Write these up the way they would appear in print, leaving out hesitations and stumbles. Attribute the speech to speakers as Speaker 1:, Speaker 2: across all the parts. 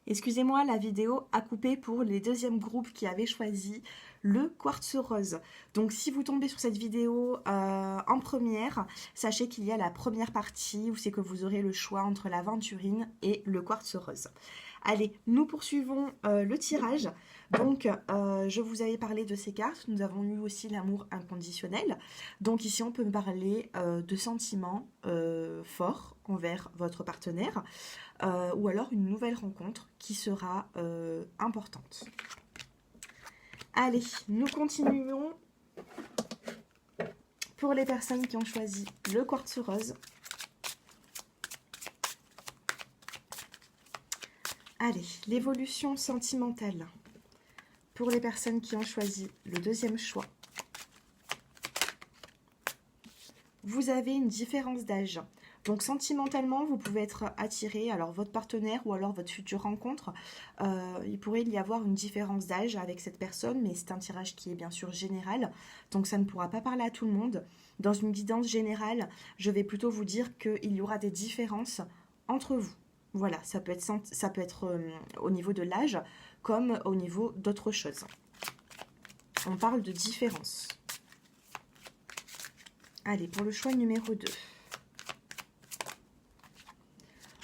Speaker 1: Excusez-moi, la vidéo a coupé pour les deuxièmes groupes qui avaient choisi le quartz rose. Donc si vous tombez sur cette vidéo en première, sachez qu'il y a la première partie où c'est que vous aurez le choix entre l'aventurine et le quartz rose. Allez, nous poursuivons le tirage. Donc, je vous avais parlé de ces cartes. Nous avons eu aussi l'amour inconditionnel. Donc ici, on peut me parler de sentiments forts envers votre partenaire ou alors une nouvelle rencontre qui sera importante. Allez, nous continuons pour les personnes qui ont choisi le quartz rose. Allez, l'évolution sentimentale pour les personnes qui ont choisi le deuxième choix. Vous avez une différence d'âge. Donc sentimentalement, vous pouvez être attiré, alors votre partenaire ou alors votre future rencontre, il pourrait y avoir une différence d'âge avec cette personne, mais c'est un tirage qui est bien sûr général, donc ça ne pourra pas parler à tout le monde. Dans une guidance générale, je vais plutôt vous dire qu'il y aura des différences entre vous. Voilà, ça peut être au niveau de l'âge comme au niveau d'autres choses. On parle de différence. Allez, pour le choix numéro 2.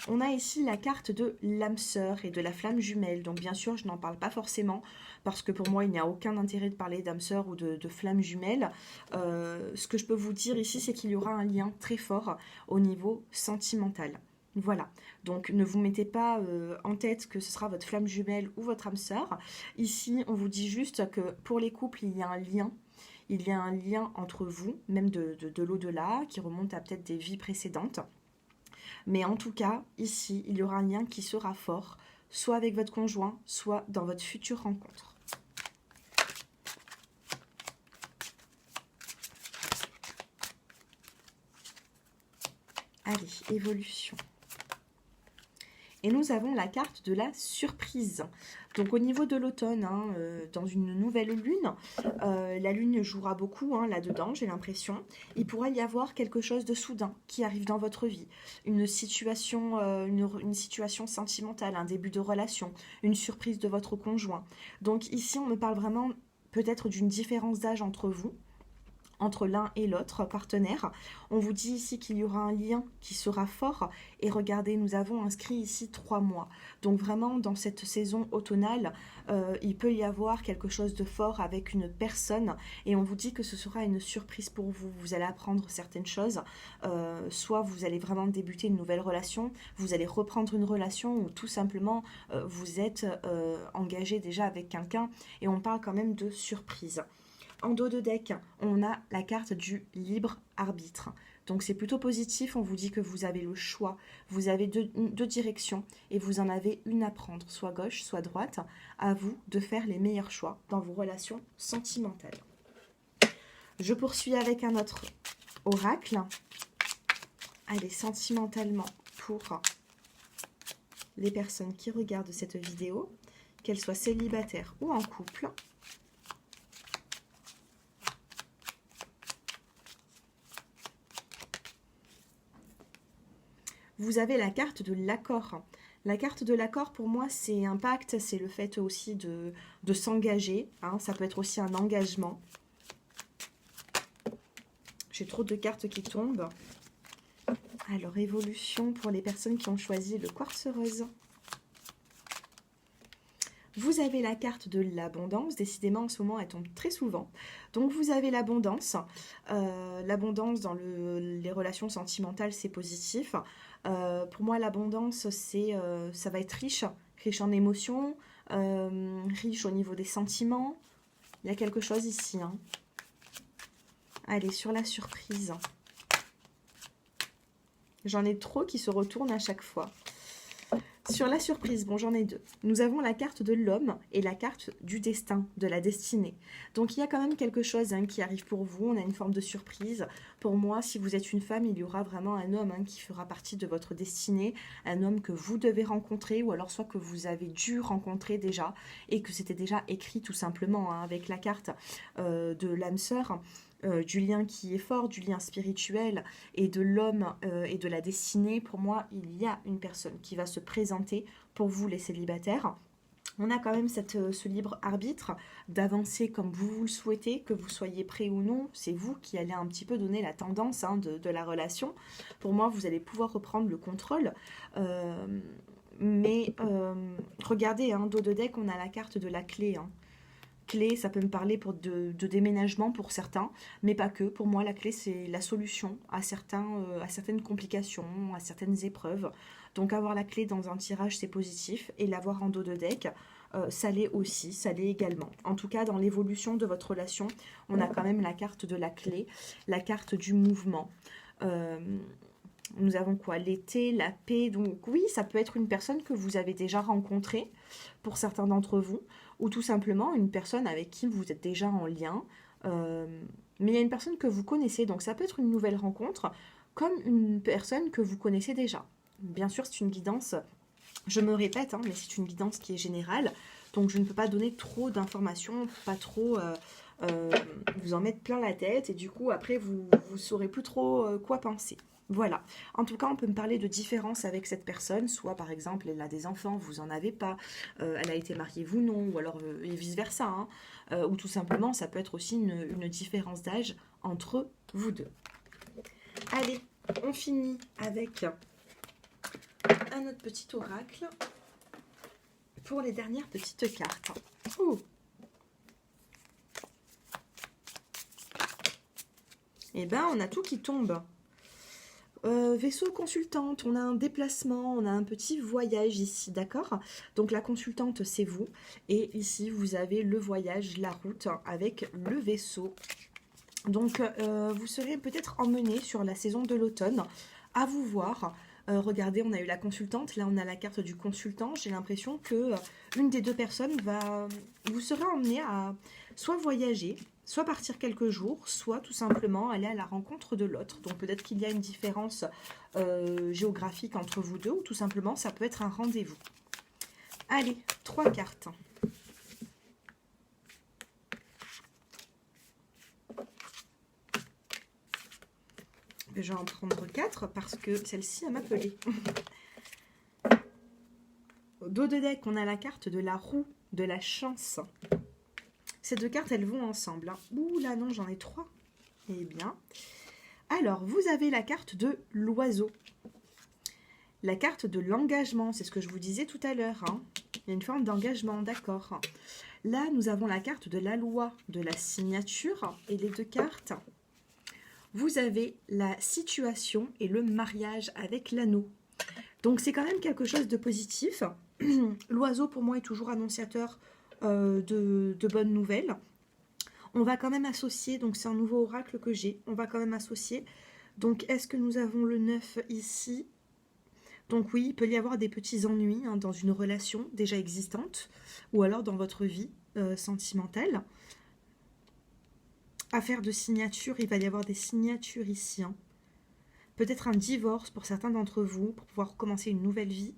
Speaker 1: On a ici la carte de l'âme sœur et de la flamme jumelle. Donc bien sûr, je n'en parle pas forcément parce que pour moi, il n'y a aucun intérêt de parler d'âme sœur ou de flamme jumelle. Ce que je peux vous dire ici, c'est qu'il y aura un lien très fort au niveau sentimental. Voilà, donc ne vous mettez pas en tête que ce sera votre flamme jumelle ou votre âme sœur. Ici, on vous dit juste que pour les couples, il y a un lien. Il y a un lien entre vous, même de l'au-delà, qui remonte à peut-être des vies précédentes. Mais en tout cas, ici, il y aura un lien qui sera fort, soit avec votre conjoint, soit dans votre future rencontre. Allez, évolution. Et nous avons la carte de la surprise. Donc au niveau de l'automne, dans une nouvelle lune, la lune jouera beaucoup là-dedans, j'ai l'impression. Il pourrait y avoir quelque chose de soudain qui arrive dans votre vie. Une situation sentimentale, un début de relation, une surprise de votre conjoint. Donc ici, on me parle vraiment peut-être d'une différence d'âge entre vous, entre l'un et l'autre partenaire. On vous dit ici qu'il y aura un lien qui sera fort. Et regardez, nous avons inscrit ici 3 mois. Donc vraiment, dans cette saison automnale, il peut y avoir quelque chose de fort avec une personne. Et on vous dit que ce sera une surprise pour vous. Vous allez apprendre certaines choses. Soit vous allez vraiment débuter une nouvelle relation, vous allez reprendre une relation ou tout simplement vous êtes engagé déjà avec quelqu'un. Et on parle quand même de surprise. En dos de deck, on a la carte du libre arbitre. Donc c'est plutôt positif, on vous dit que vous avez le choix, vous avez deux directions et vous en avez une à prendre, soit gauche, soit droite. À vous de faire les meilleurs choix dans vos relations sentimentales. Je poursuis avec un autre oracle. Allez, sentimentalement pour les personnes qui regardent cette vidéo, qu'elles soient célibataires ou en couple. Vous avez la carte de l'accord. La carte de l'accord, pour moi, c'est un pacte, c'est le fait aussi de s'engager. Ça peut être aussi un engagement. J'ai trop de cartes qui tombent. Alors, évolution pour les personnes qui ont choisi le quartz rose. Vous avez la carte de l'abondance. Décidément, en ce moment, elle tombe très souvent. Donc, vous avez l'abondance. L'abondance dans les relations sentimentales, c'est positif. Pour moi, l'abondance, ça va être riche. Riche en émotions, riche au niveau des sentiments. Il y a quelque chose ici. Allez, sur la surprise. J'en ai trop qui se retournent à chaque fois. Sur la surprise, bon j'en ai 2. Nous avons la carte de l'homme et la carte du destin, de la destinée. Donc il y a quand même quelque chose qui arrive pour vous, on a une forme de surprise. Pour moi, si vous êtes une femme, il y aura vraiment un homme qui fera partie de votre destinée, un homme que vous devez rencontrer ou alors soit que vous avez dû rencontrer déjà et que c'était déjà écrit tout simplement avec la carte de l'âme sœur. du lien qui est fort, du lien spirituel et de l'homme et de la destinée, pour moi, il y a une personne qui va se présenter pour vous, les célibataires. On a quand même ce libre arbitre d'avancer comme vous le souhaitez, que vous soyez prêt ou non. C'est vous qui allez un petit peu donner la tendance de la relation. Pour moi, vous allez pouvoir reprendre le contrôle. Mais regardez, dos de deck, on a la carte de la clé. Clé, ça peut me parler de déménagement pour certains, mais pas que. Pour moi, la clé, c'est la solution à certaines complications, à certaines épreuves. Donc avoir la clé dans un tirage, c'est positif, et l'avoir en dos de deck, ça l'est aussi, ça l'est également. En tout cas, dans l'évolution de votre relation, on a quand même la carte de la clé, la carte du mouvement. Nous avons quoi? L'été, la paix. Donc oui, ça peut être une personne que vous avez déjà rencontrée, pour certains d'entre vous, ou tout simplement une personne avec qui vous êtes déjà en lien. Mais il y a une personne que vous connaissez, donc ça peut être une nouvelle rencontre, comme une personne que vous connaissez déjà. Bien sûr, c'est une guidance, je me répète, mais c'est une guidance qui est générale, donc je ne peux pas donner trop d'informations, pas trop vous en mettre plein la tête, et du coup, après, vous ne saurez plus trop quoi penser. Voilà. En tout cas, on peut me parler de différences avec cette personne, soit par exemple, elle a des enfants, vous en avez pas, elle a été mariée, vous non, ou alors et vice-versa, ou tout simplement, ça peut être aussi une différence d'âge entre vous deux. Allez, on finit avec un autre petit oracle pour les dernières petites cartes. Ouh. Eh ben, on a tout qui tombe. Vaisseau consultante, on a un déplacement, on a un petit voyage ici, d'accord? Donc la consultante, c'est vous. Et ici, vous avez le voyage, la route, avec le vaisseau. Donc, vous serez peut-être emmené sur la saison de l'automne. À vous voir. Regardez, on a eu la consultante. Là, on a la carte du consultant. J'ai l'impression que une des deux personnes vous serez emmené à soit voyager, soit partir quelques jours, soit tout simplement aller à la rencontre de l'autre. Donc, peut-être qu'il y a une différence géographique entre vous deux, ou tout simplement, ça peut être un rendez-vous. Allez, 3 cartes. Je vais en prendre 4 parce que celle-ci a m'appelé. Au dos de deck, on a la carte de la roue de la chance. Ces deux cartes, elles vont ensemble. Ouh là, non, j'en ai 3. Eh bien. Alors, vous avez la carte de l'oiseau. La carte de l'engagement, c'est ce que je vous disais tout à l'heure. Il y a une forme d'engagement, d'accord. Là, nous avons la carte de la loi, de la signature. Et les deux cartes, vous avez la situation et le mariage avec l'anneau. Donc, c'est quand même quelque chose de positif. L'oiseau, pour moi, est toujours annonciateur de bonnes nouvelles. On va quand même associer, donc c'est un nouveau oracle que j'ai, on va quand même associer. Donc, est-ce que nous avons le 9 ici? Donc oui, il peut y avoir des petits ennuis dans une relation déjà existante, ou alors dans votre vie sentimentale. Affaire de signature, il va y avoir des signatures ici. Peut-être un divorce pour certains d'entre vous, pour pouvoir commencer une nouvelle vie.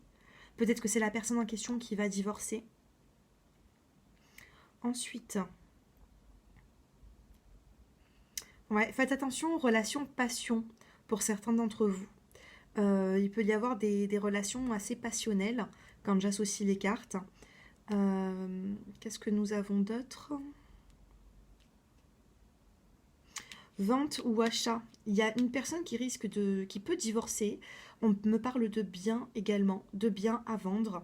Speaker 1: Peut-être que c'est la personne en question qui va divorcer. Ensuite, ouais, faites attention aux relations passion pour certains d'entre vous. Il peut y avoir des relations assez passionnelles quand j'associe les cartes. Qu'est-ce que nous avons d'autre? Vente ou achat. Il y a une personne qui peut divorcer. On me parle de biens également, de biens à vendre.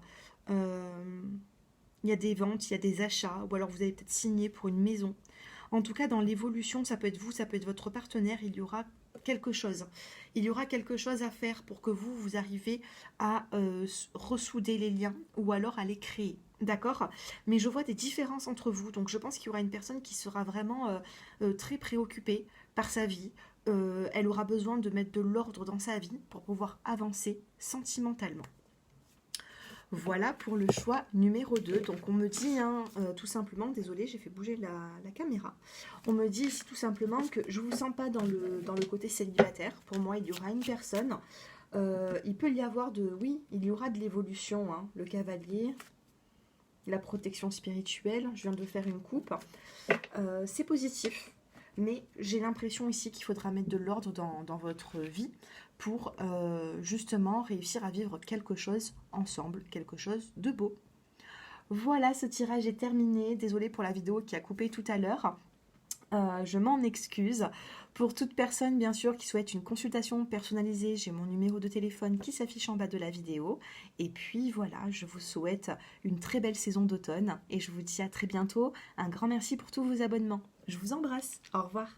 Speaker 1: Il y a des ventes, il y a des achats, ou alors vous allez peut-être signer pour une maison. En tout cas, dans l'évolution, ça peut être vous, ça peut être votre partenaire, il y aura quelque chose. Il y aura quelque chose à faire pour que vous arrivez à ressouder les liens ou alors à les créer. D'accord? Mais je vois des différences entre vous, donc je pense qu'il y aura une personne qui sera vraiment très préoccupée par sa vie. Elle aura besoin de mettre de l'ordre dans sa vie pour pouvoir avancer sentimentalement. Voilà pour le choix numéro 2. Donc on me dit tout simplement, désolée j'ai fait bouger la caméra, on me dit ici tout simplement que je ne vous sens pas dans le côté célibataire. Pour moi il y aura une personne, il peut y avoir il y aura de l'évolution, le cavalier, la protection spirituelle, je viens de faire une coupe, c'est positif. mais j'ai l'impression ici qu'il faudra mettre de l'ordre dans votre vie pour justement réussir à vivre quelque chose ensemble, quelque chose de beau. Voilà, ce tirage est terminé. Désolée pour la vidéo qui a coupé tout à l'heure. Je m'en excuse. Pour toute personne, bien sûr, qui souhaite une consultation personnalisée, j'ai mon numéro de téléphone qui s'affiche en bas de la vidéo. Et puis voilà, je vous souhaite une très belle saison d'automne et je vous dis à très bientôt. Un grand merci pour tous vos abonnements. Je vous embrasse. Au revoir.